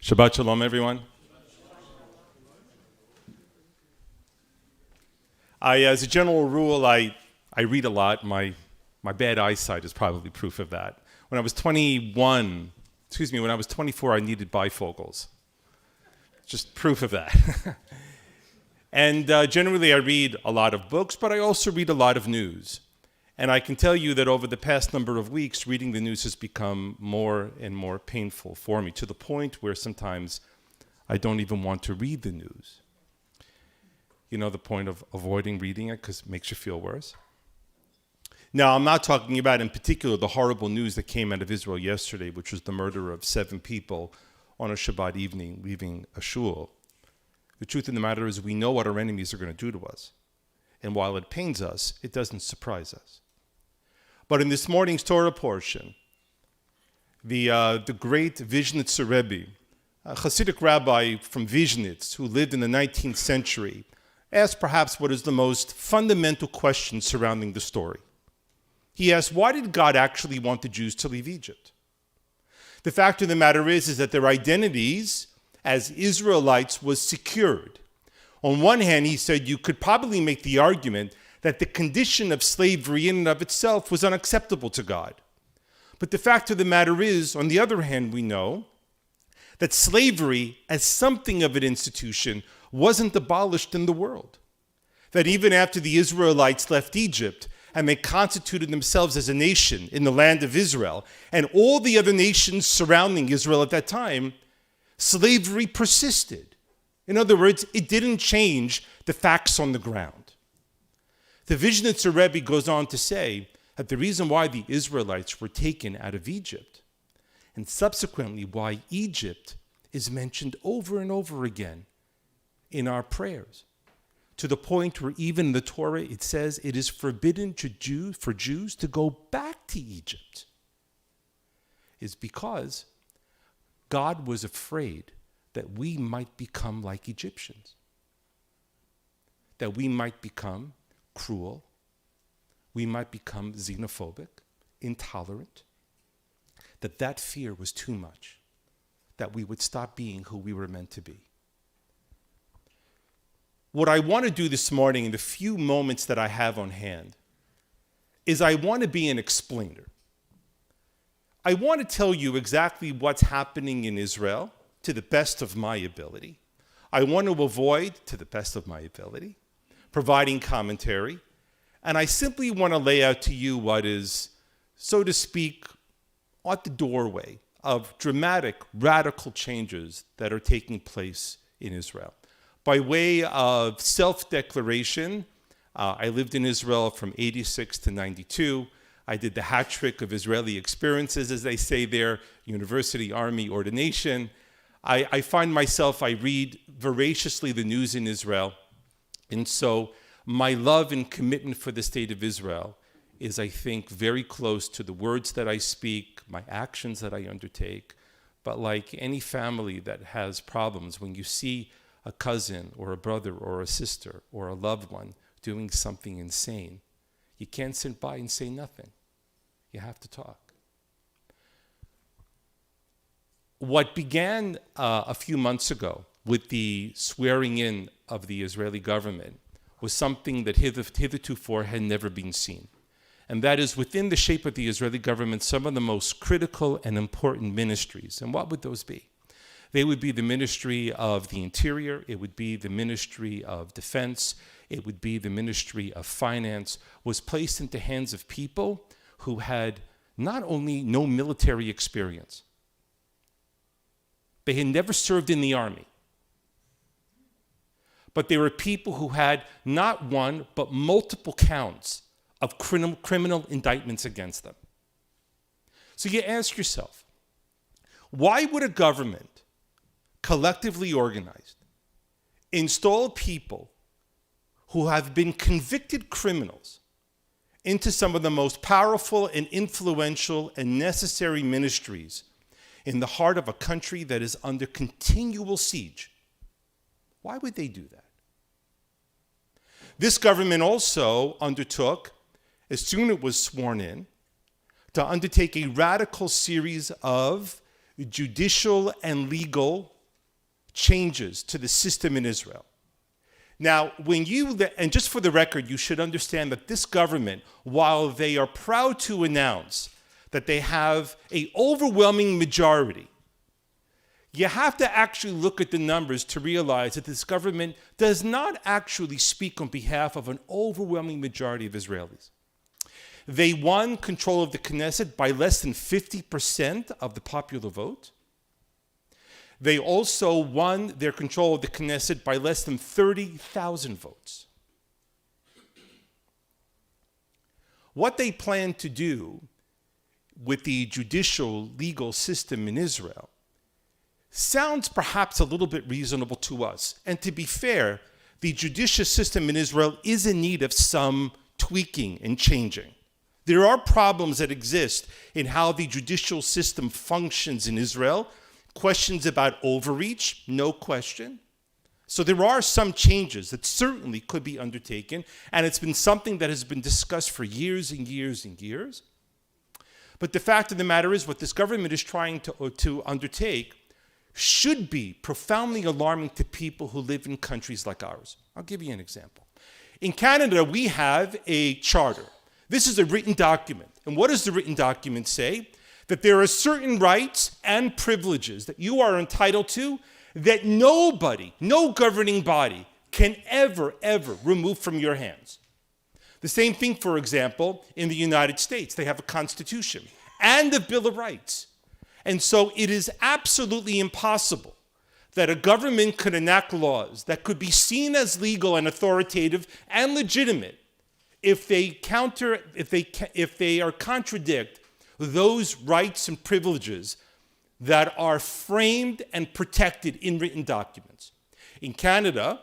Shabbat shalom, everyone. As a general rule, I read a lot. My bad eyesight is probably proof of that. When I was 24, I needed bifocals. Just proof of that. And generally, I read a lot of books, but I also read a lot of news. And I can tell you that over the past number of weeks, reading the news has become more and more painful for me, to the point where sometimes I don't even want to read the news. You know the point of avoiding reading it because it makes you feel worse? Now, I'm not talking about in particular the horrible news that came out of Israel yesterday, which was the murder of 7 people on a Shabbat evening leaving a shul. The truth of the matter is we know what our enemies are going to do to us. And while it pains us, it doesn't surprise us. But in this morning's Torah portion, the great Vizhnitzer Rebbe, a Hasidic rabbi from Vizhnitz who lived in the 19th century, asked perhaps what is the most fundamental question surrounding the story. He asked, why did God actually want the Jews to leave Egypt? The fact of the matter is that their identities as Israelites was secured. On one hand, he said you could probably make the argument that the condition of slavery in and of itself was unacceptable to God. But the fact of the matter is, on the other hand, we know that slavery as something of an institution wasn't abolished in the world. That even after the Israelites left Egypt and they constituted themselves as a nation in the land of Israel and all the other nations surrounding Israel at that time, slavery persisted. In other words, it didn't change the facts on the ground. The Vizhnitzer Rebbe goes on to say that the reason why the Israelites were taken out of Egypt, and subsequently why Egypt is mentioned over and over again in our prayers, to the point where even in the Torah it says it is forbidden for Jews to go back to Egypt, is because God was afraid that we might become like Egyptians, that we might become cruel, we might become xenophobic, intolerant, that fear was too much, that we would stop being who we were meant to be. What I want to do this morning in the few moments that I have on hand is I want to be an explainer. I want to tell you exactly what's happening in Israel to the best of my ability. I want to avoid, to the best of my ability, providing commentary, and I simply want to lay out to you what is, so to speak, at the doorway of dramatic, radical changes that are taking place in Israel. By way of self-declaration, I lived in Israel from 86 to 92. I did the hat trick of Israeli experiences, as they say there, university, army, ordination. I find myself, I read voraciously the news in Israel. And so my love and commitment for the state of Israel is, I think, very close to the words that I speak, my actions that I undertake. But like any family that has problems, when you see a cousin or a brother or a sister or a loved one doing something insane, you can't sit by and say nothing. You have to talk. What began a few months ago with the swearing in of the Israeli government was something that hitherto had never been seen. And that is, within the shape of the Israeli government, some of the most critical and important ministries. And what would those be? They would be the Ministry of the Interior, it would be the Ministry of Defense, it would be the Ministry of Finance, was placed into hands of people who had not only no military experience, they had never served in the army, but they were people who had not one, but multiple counts of criminal indictments against them. So you ask yourself, why would a government, collectively organized, install people who have been convicted criminals into some of the most powerful and influential and necessary ministries in the heart of a country that is under continual siege? Why would they do that? This government also undertook, as soon as it was sworn in, to undertake a radical series of judicial and legal changes to the system in Israel. Now, and just for the record, you should understand that this government, while they are proud to announce that they have an overwhelming majority, you have to actually look at the numbers to realize that this government does not actually speak on behalf of an overwhelming majority of Israelis. They won control of the Knesset by less than 50% of the popular vote. They also won their control of the Knesset by less than 30,000 votes. What they plan to do with the judicial legal system in Israel sounds perhaps a little bit reasonable to us. And to be fair, the judicial system in Israel is in need of some tweaking and changing. There are problems that exist in how the judicial system functions in Israel. Questions about overreach, no question. So there are some changes that certainly could be undertaken, and it's been something that has been discussed for years and years and years. But the fact of the matter is, what this government is trying to undertake should be profoundly alarming to people who live in countries like ours. I'll give you an example. In Canada, we have a charter. This is a written document. And what does the written document say? That there are certain rights and privileges that you are entitled to that nobody, no governing body, can ever remove from your hands. The same thing, for example, in the United States. They have a Constitution and a Bill of Rights. And so it is absolutely impossible that a government could enact laws that could be seen as legal and authoritative and legitimate if they contradict those rights and privileges that are framed and protected in written documents. In Canada,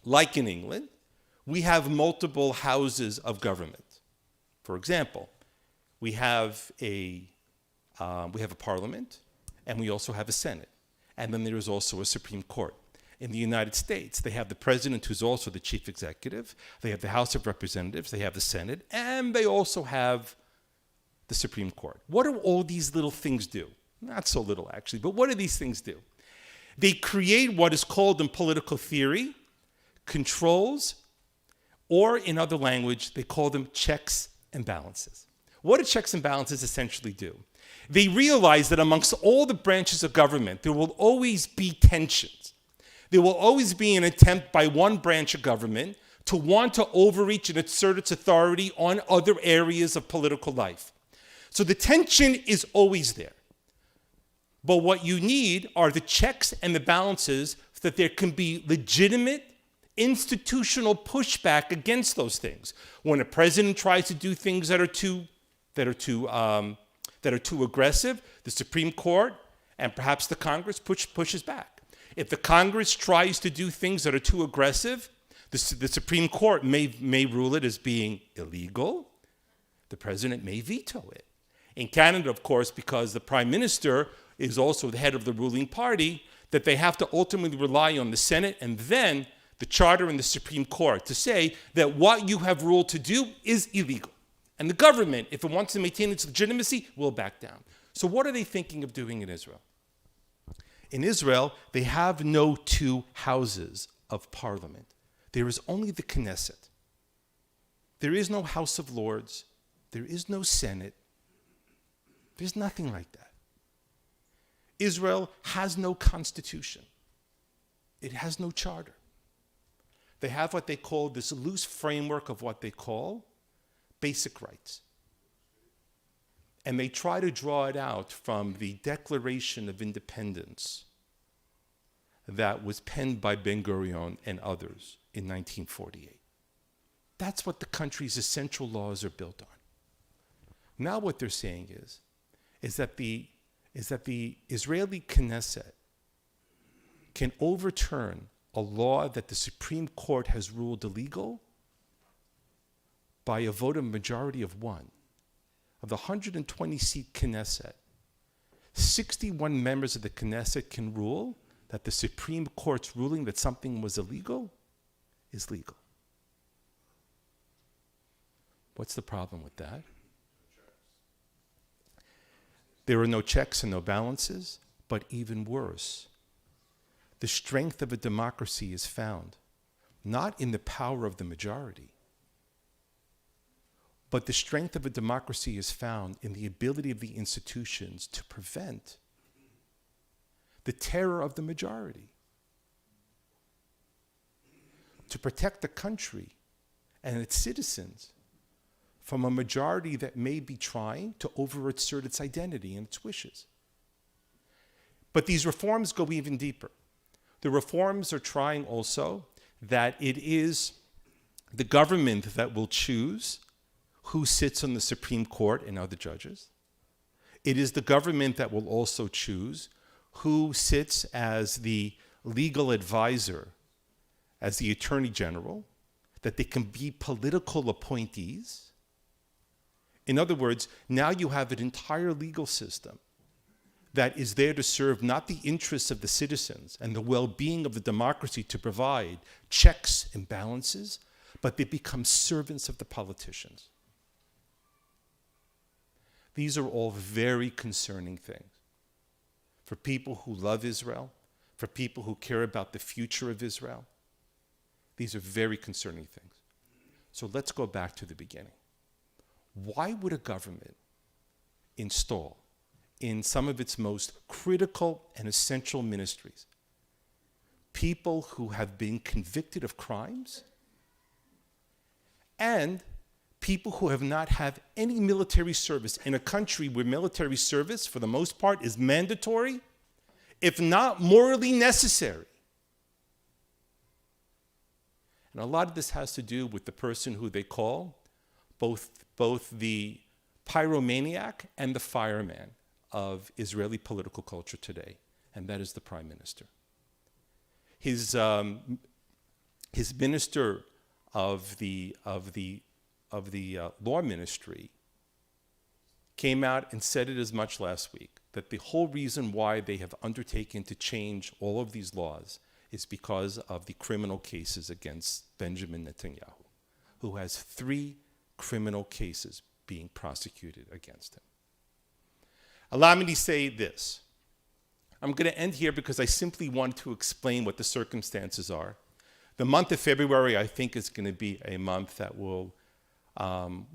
like in England, we have multiple houses of government. For example, we have a parliament, and we also have a Senate. And then there is also a Supreme Court. In the United States, they have the president, who's also the chief executive. They have the House of Representatives. They have the Senate. And they also have the Supreme Court. What do all these little things do? Not so little, actually, but what do these things do? They create what is called in political theory controls, or in other language, they call them checks and balances. What do checks and balances essentially do? They realize that amongst all the branches of government, there will always be tensions. There will always be an attempt by one branch of government to want to overreach and assert its authority on other areas of political life. So the tension is always there. But what you need are the checks and the balances so that there can be legitimate institutional pushback against those things. When a president tries to do things that are too aggressive, the Supreme Court and perhaps the Congress pushes back. If the Congress tries to do things that are too aggressive, the Supreme Court may rule it as being illegal. The president may veto it. In Canada, of course, because the Prime Minister is also the head of the ruling party, that they have to ultimately rely on the Senate and then the Charter and the Supreme Court to say that what you have ruled to do is illegal. And the government, if it wants to maintain its legitimacy, will back down. So what are they thinking of doing in Israel? In Israel, they have no two houses of parliament. There is only the Knesset. There is no House of Lords. There is no Senate. There's nothing like that. Israel has no constitution. It has no charter. They have what they call this loose framework of what they call basic rights. And they try to draw it out from the Declaration of Independence that was penned by Ben-Gurion and others in 1948. That's what the country's essential laws are built on. Now what they're saying is that the Israeli Knesset can overturn a law that the Supreme Court has ruled illegal by a vote of majority of one. Of the 120-seat Knesset, 61 members of the Knesset can rule that the Supreme Court's ruling that something was illegal is legal. What's the problem with that? There are no checks and no balances, but even worse, the strength of a democracy is found not in the power of the majority, but the strength of a democracy is found in the ability of the institutions to prevent the terror of the majority, to protect the country and its citizens from a majority that may be trying to overassert its identity and its wishes. But these reforms go even deeper. The reforms are trying also that it is the government that will choose who sits on the Supreme Court and other judges. It is the government that will also choose who sits as the legal advisor, as the Attorney General, that they can be political appointees. In other words, now you have an entire legal system that is there to serve not the interests of the citizens and the well-being of the democracy to provide checks and balances, but they become servants of the politicians. These are all very concerning things for people who love Israel, for people who care about the future of Israel. These are very concerning things. So let's go back to the beginning. Why would a government install in some of its most critical and essential ministries people who have been convicted of crimes and people who have not had any military service in a country where military service, for the most part, is mandatory, if not morally necessary? And a lot of this has to do with the person who they call both the pyromaniac and the fireman of Israeli political culture today, and that is the Prime Minister. His minister of the law ministry came out and said it as much last week, that the whole reason why they have undertaken to change all of these laws is because of the criminal cases against Benjamin Netanyahu, who has 3 criminal cases being prosecuted against him. Allow me to say this. I'm going to end here because I simply want to explain what the circumstances are. The month of February, I think, is going to be a month that will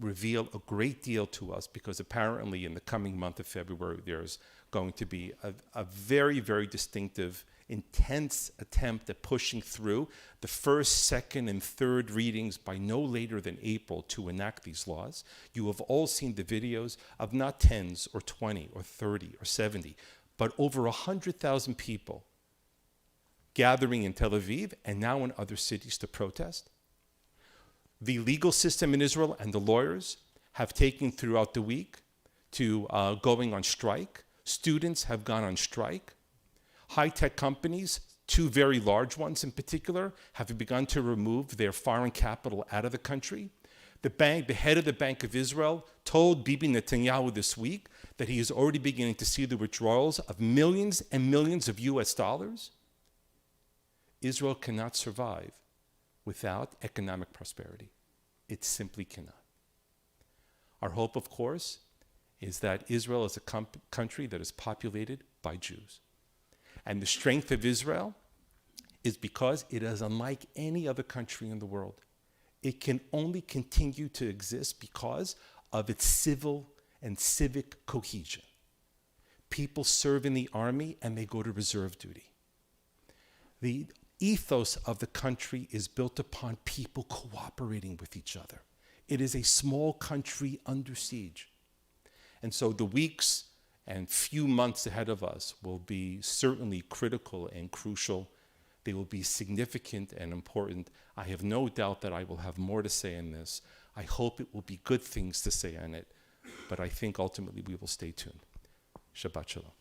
reveal a great deal to us, because apparently in the coming month of February, there's going to be a very, very distinctive, intense attempt at pushing through the first, second, and third readings by no later than April to enact these laws. You have all seen the videos of not 10s or 20 or 30 or 70, but over 100,000 people gathering in Tel Aviv and now in other cities to protest. The legal system in Israel and the lawyers have taken throughout the week to going on strike. Students have gone on strike. High-tech companies, 2 very large ones in particular, have begun to remove their foreign capital out of the country. The head of the Bank of Israel told Bibi Netanyahu this week that he is already beginning to see the withdrawals of millions and millions of US dollars. Israel cannot survive without economic prosperity. It simply cannot. Our hope, of course, is that Israel is a country that is populated by Jews. And the strength of Israel is because it is unlike any other country in the world. It can only continue to exist because of its civil and civic cohesion. People serve in the army and they go to reserve duty. The ethos of the country is built upon people cooperating with each other. It is a small country under siege. And so the weeks and few months ahead of us will be certainly critical and crucial. They will be significant and important. I have no doubt that I will have more to say in this. I hope it will be good things to say on it, but I think ultimately we will stay tuned. Shabbat Shalom.